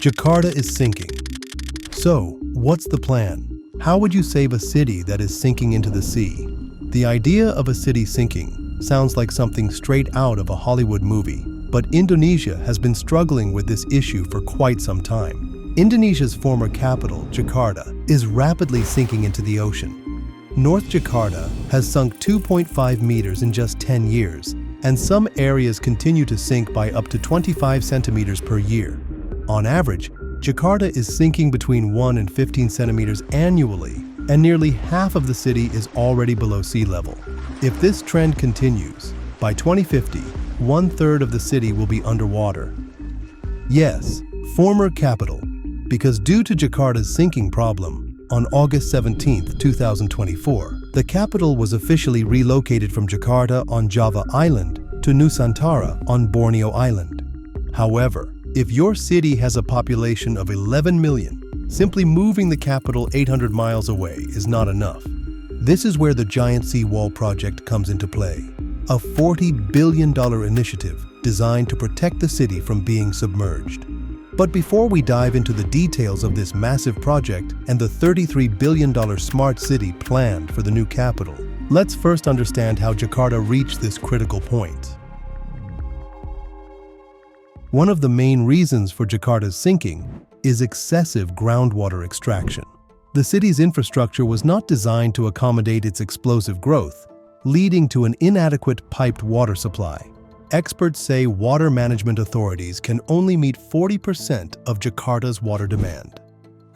Jakarta is sinking. So, what's the plan? How would you save a city that is sinking into the sea? The idea of a city sinking sounds like something straight out of a Hollywood movie, but Indonesia has been struggling with this issue for quite some time. Indonesia's former capital, Jakarta, is rapidly sinking into the ocean. North Jakarta has sunk 2.5 meters in just 10 years, and some areas continue to sink by up to 25 centimeters per year. On average, Jakarta is sinking between 1 and 15 centimeters annually, and nearly half of the city is already below sea level. If this trend continues, by 2050, 1/3 of the city will be underwater. Yes, former capital, because due to Jakarta's sinking problem, on August 17, 2024, the capital was officially relocated from Jakarta on Java Island to Nusantara on Borneo Island. However, if your city has a population of 11 million, simply moving the capital 800 miles away is not enough. This is where the Giant Seawall project comes into play, a $40 billion initiative designed to protect the city from being submerged. But before we dive into the details of this massive project and the $33 billion smart city planned for the new capital, let's first understand how Jakarta reached this critical point. One of the main reasons for Jakarta's sinking is excessive groundwater extraction. The city's infrastructure was not designed to accommodate its explosive growth, leading to an inadequate piped water supply. Experts say water management authorities can only meet 40% of Jakarta's water demand.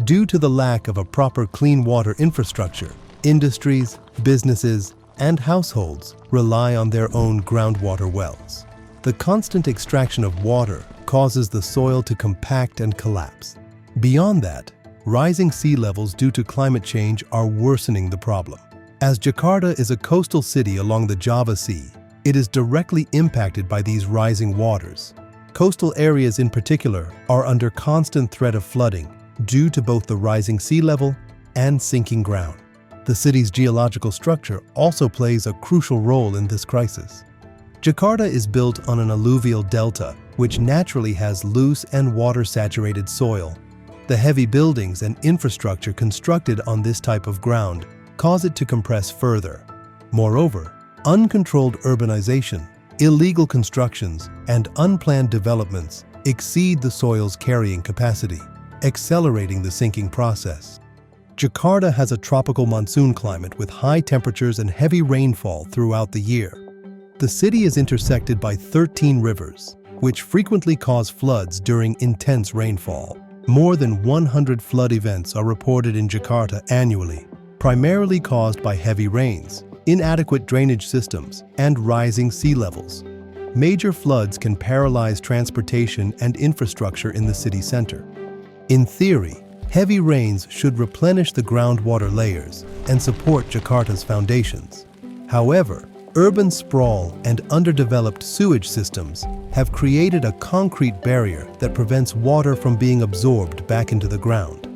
Due to the lack of a proper clean water infrastructure, industries, businesses, and households rely on their own groundwater wells. The constant extraction of water causes the soil to compact and collapse. Beyond that, rising sea levels due to climate change are worsening the problem. As Jakarta is a coastal city along the Java Sea, it is directly impacted by these rising waters. Coastal areas in particular are under constant threat of flooding due to both the rising sea level and sinking ground. The city's geological structure also plays a crucial role in this crisis. Jakarta is built on an alluvial delta, which naturally has loose and water-saturated soil. The heavy buildings and infrastructure constructed on this type of ground cause it to compress further. Moreover, uncontrolled urbanization, illegal constructions, and unplanned developments exceed the soil's carrying capacity, accelerating the sinking process. Jakarta has a tropical monsoon climate with high temperatures and heavy rainfall throughout the year. The city is intersected by 13 rivers, which frequently cause floods during intense rainfall. More than 100 flood events are reported in Jakarta annually, primarily caused by heavy rains, inadequate drainage systems, and rising sea levels. Major floods can paralyze transportation and infrastructure in the city center. In theory, heavy rains should replenish the groundwater layers and support Jakarta's foundations. However, urban sprawl and underdeveloped sewage systems have created a concrete barrier that prevents water from being absorbed back into the ground.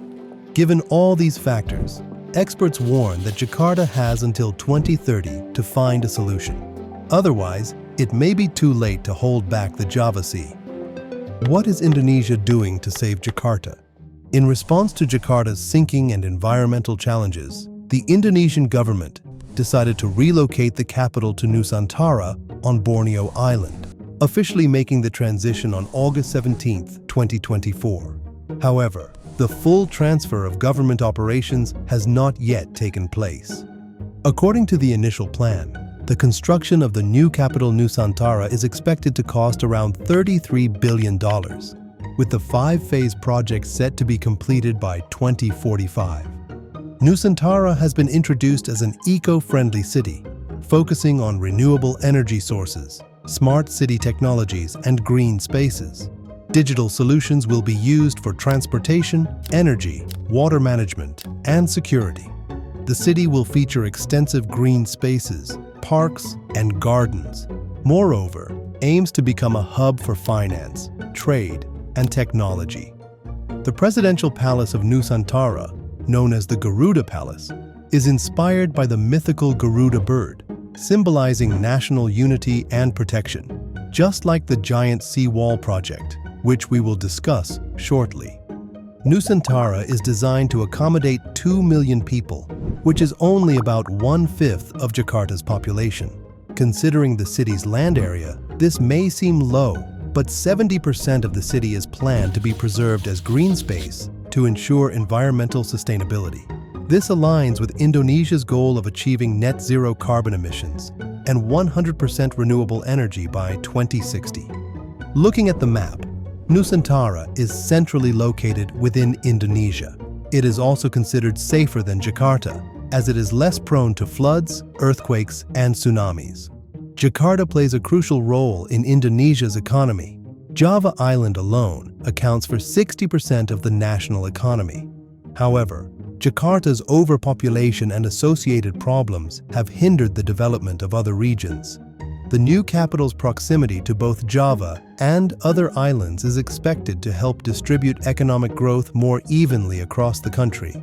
Given all these factors, experts warn that Jakarta has until 2030 to find a solution. Otherwise, it may be too late to hold back the Java Sea. What is Indonesia doing to save Jakarta? In response to Jakarta's sinking and environmental challenges, the Indonesian government decided to relocate the capital to Nusantara on Borneo Island, officially making the transition on August 17, 2024. However, the full transfer of government operations has not yet taken place. According to the initial plan, the construction of the new capital Nusantara is expected to cost around $33 billion, with the 5-phase project set to be completed by 2045. Nusantara has been introduced as an eco-friendly city, focusing on renewable energy sources, smart city technologies, and green spaces. Digital solutions will be used for transportation, energy, water management, and security. The city will feature extensive green spaces, parks, and gardens. Moreover, aims to become a hub for finance, trade, and technology. The presidential palace of Nusantara, known as the Garuda Palace, is inspired by the mythical Garuda bird, symbolizing national unity and protection, just like the Giant Seawall project, which we will discuss shortly. Nusantara is designed to accommodate 2 million people, which is only about 1/5 of Jakarta's population. Considering the city's land area, this may seem low, but 70% of the city is planned to be preserved as green space to ensure environmental sustainability. This aligns with Indonesia's goal of achieving net zero carbon emissions and 100% renewable energy by 2060. Looking at the map, Nusantara is centrally located within Indonesia. It is also considered safer than Jakarta, as it is less prone to floods, earthquakes, and tsunamis. Jakarta plays a crucial role in Indonesia's economy. Java Island alone accounts for 60% of the national economy. However, Jakarta's overpopulation and associated problems have hindered the development of other regions. The new capital's proximity to both Java and other islands is expected to help distribute economic growth more evenly across the country.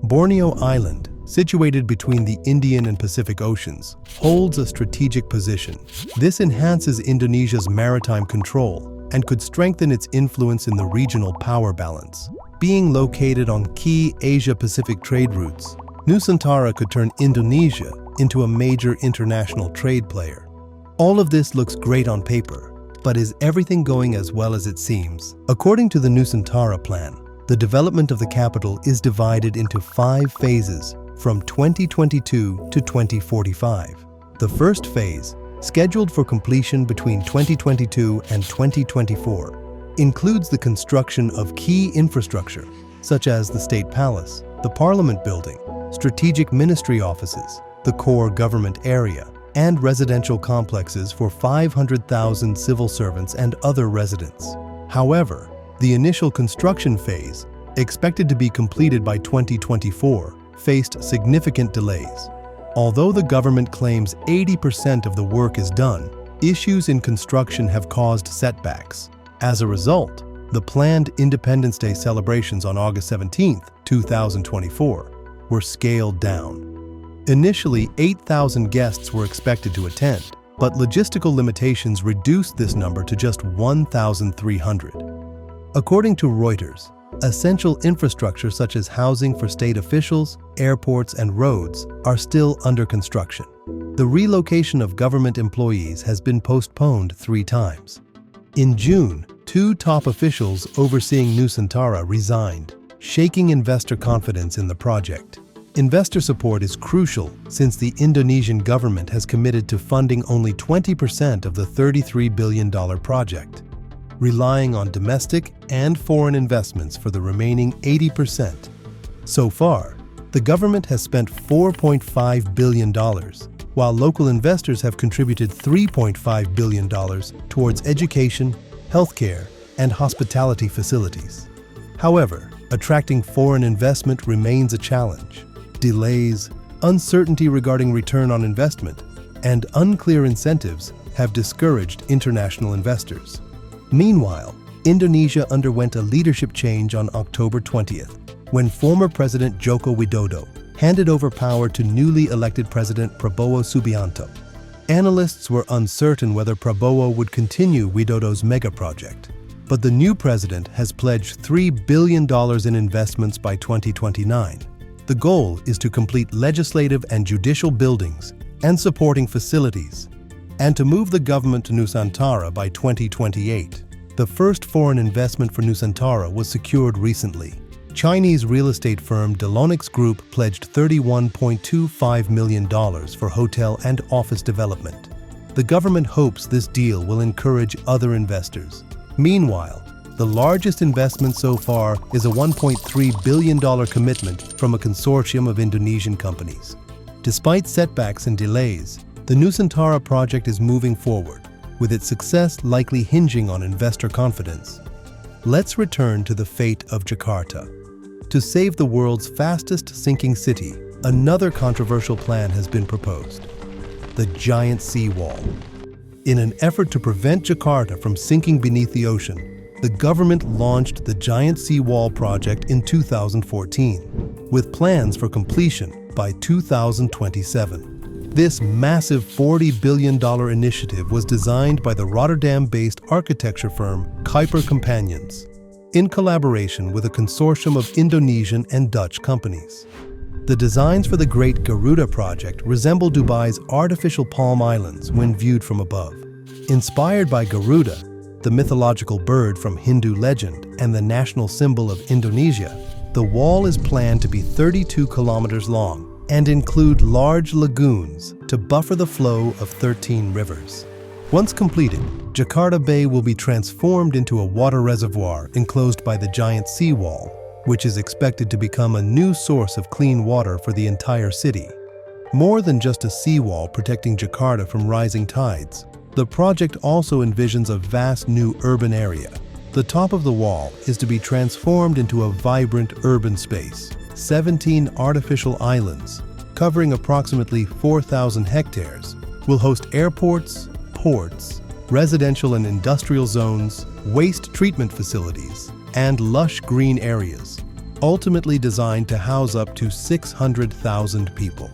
Borneo Island, situated between the Indian and Pacific Oceans, holds a strategic position. This enhances Indonesia's maritime control and could strengthen its influence in the regional power balance. Being located on key Asia-Pacific trade routes, Nusantara could turn Indonesia into a major international trade player. All of this looks great on paper, but is everything going as well as it seems? According to the Nusantara plan, the development of the capital is divided into 5 phases from 2022 to 2045. The first phase, scheduled for completion between 2022 and 2024, includes the construction of key infrastructure, such as the State Palace, the Parliament Building, strategic ministry offices, the core government area, and residential complexes for 500,000 civil servants and other residents. However, the initial construction phase, expected to be completed by 2024, faced significant delays. Although the government claims 80% of the work is done, issues in construction have caused setbacks. As a result, the planned Independence Day celebrations on August 17, 2024, were scaled down. Initially, 8,000 guests were expected to attend, but logistical limitations reduced this number to just 1,300. According to Reuters, essential infrastructure such as housing for state officials, airports, and roads are still under construction. The relocation of government employees has been postponed 3 times. In June, 2 top officials overseeing Nusantara resigned, shaking investor confidence in the project. Investor support is crucial since the Indonesian government has committed to funding only 20% of the $33 billion project, relying on domestic and foreign investments for the remaining 80%. So far, the government has spent $4.5 billion, while local investors have contributed $3.5 billion towards education, healthcare, and hospitality facilities. However, attracting foreign investment remains a challenge. Delays, uncertainty regarding return on investment, and unclear incentives have discouraged international investors. Meanwhile, Indonesia underwent a leadership change on October 20th, when former President Joko Widodo handed over power to newly elected President Prabowo Subianto. Analysts were uncertain whether Prabowo would continue Widodo's mega project, but the new president has pledged $3 billion in investments by 2029. The goal is to complete legislative and judicial buildings and supporting facilities, and to move the government to Nusantara by 2028. The first foreign investment for Nusantara was secured recently. Chinese real estate firm Delonix Group pledged $31.25 million for hotel and office development. The government hopes this deal will encourage other investors. Meanwhile, the largest investment so far is a $1.3 billion commitment from a consortium of Indonesian companies. Despite setbacks and delays, the Nusantara project is moving forward, with its success likely hinging on investor confidence. Let's return to the fate of Jakarta. To save the world's fastest sinking city, another controversial plan has been proposed: the giant seawall. In an effort to prevent Jakarta from sinking beneath the ocean, the government launched the Giant Seawall project in 2014, with plans for completion by 2027. This massive $40 billion initiative was designed by the Rotterdam-based architecture firm Kuiper Companions. in collaboration with a consortium of Indonesian and Dutch companies. The designs for the Great Garuda project resemble Dubai's artificial Palm Islands when viewed from above. Inspired by Garuda, the mythological bird from Hindu legend and the national symbol of Indonesia, the wall is planned to be 32 kilometers long and include large lagoons to buffer the flow of 13 rivers. Once completed, Jakarta Bay will be transformed into a water reservoir enclosed by the giant seawall, which is expected to become a new source of clean water for the entire city. More than just a seawall protecting Jakarta from rising tides, the project also envisions a vast new urban area. The top of the wall is to be transformed into a vibrant urban space. 17 artificial islands, covering approximately 4,000 hectares, will host airports, ports, residential and industrial zones, waste treatment facilities, and lush green areas, ultimately designed to house up to 600,000 people.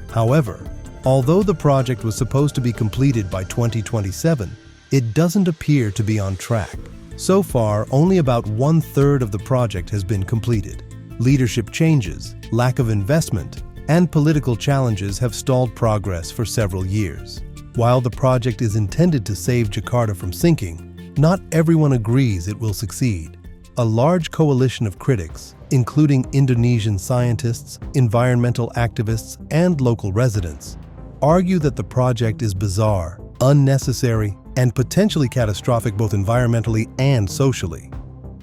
However, although the project was supposed to be completed by 2027, it doesn't appear to be on track. So far, only about 1/3 of the project has been completed. Leadership changes, lack of investment, and political challenges have stalled progress for several years. While the project is intended to save Jakarta from sinking, not everyone agrees it will succeed. A large coalition of critics, including Indonesian scientists, environmental activists, and local residents, argue that the project is bizarre, unnecessary, and potentially catastrophic both environmentally and socially.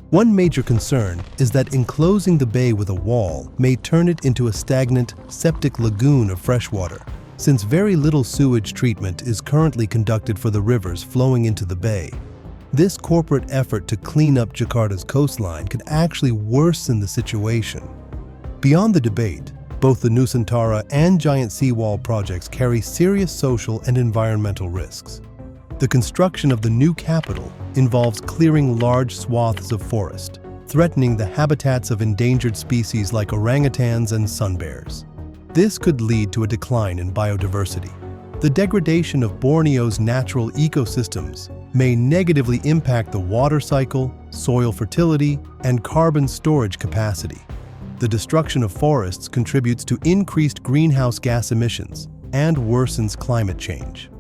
One major concern is that enclosing the bay with a wall may turn it into a stagnant, septic lagoon of freshwater, since very little sewage treatment is currently conducted for the rivers flowing into the bay. This corporate effort to clean up Jakarta's coastline could actually worsen the situation. Beyond the debate, both the Nusantara and giant seawall projects carry serious social and environmental risks. The construction of the new capital involves clearing large swaths of forest, threatening the habitats of endangered species like orangutans and sun bears. This could lead to a decline in biodiversity. The degradation of Borneo's natural ecosystems may negatively impact the water cycle, soil fertility, and carbon storage capacity. The destruction of forests contributes to increased greenhouse gas emissions and worsens climate change.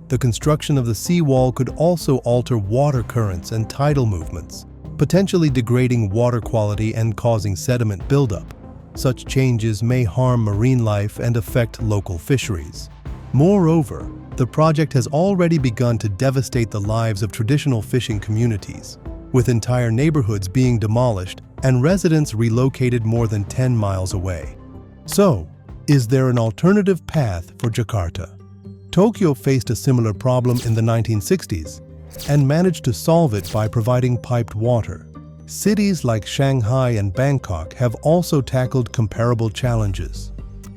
The construction of the seawall could also alter water currents and tidal movements, potentially degrading water quality and causing sediment buildup. Such changes may harm marine life and affect local fisheries. Moreover, the project has already begun to devastate the lives of traditional fishing communities, with entire neighborhoods being demolished and residents relocated more than 10 miles away. So, is there an alternative path for Jakarta? Tokyo faced a similar problem in the 1960s and managed to solve it by providing piped water. Cities like Shanghai and Bangkok have also tackled comparable challenges.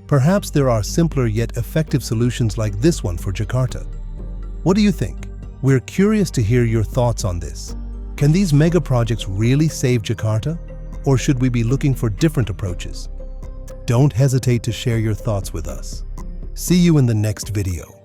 Perhaps there are simpler yet effective solutions like this one for Jakarta. What do you think? We're curious to hear your thoughts on this. Can these mega projects really save Jakarta? Or should we be looking for different approaches? Don't hesitate to share your thoughts with us. See you in the next video.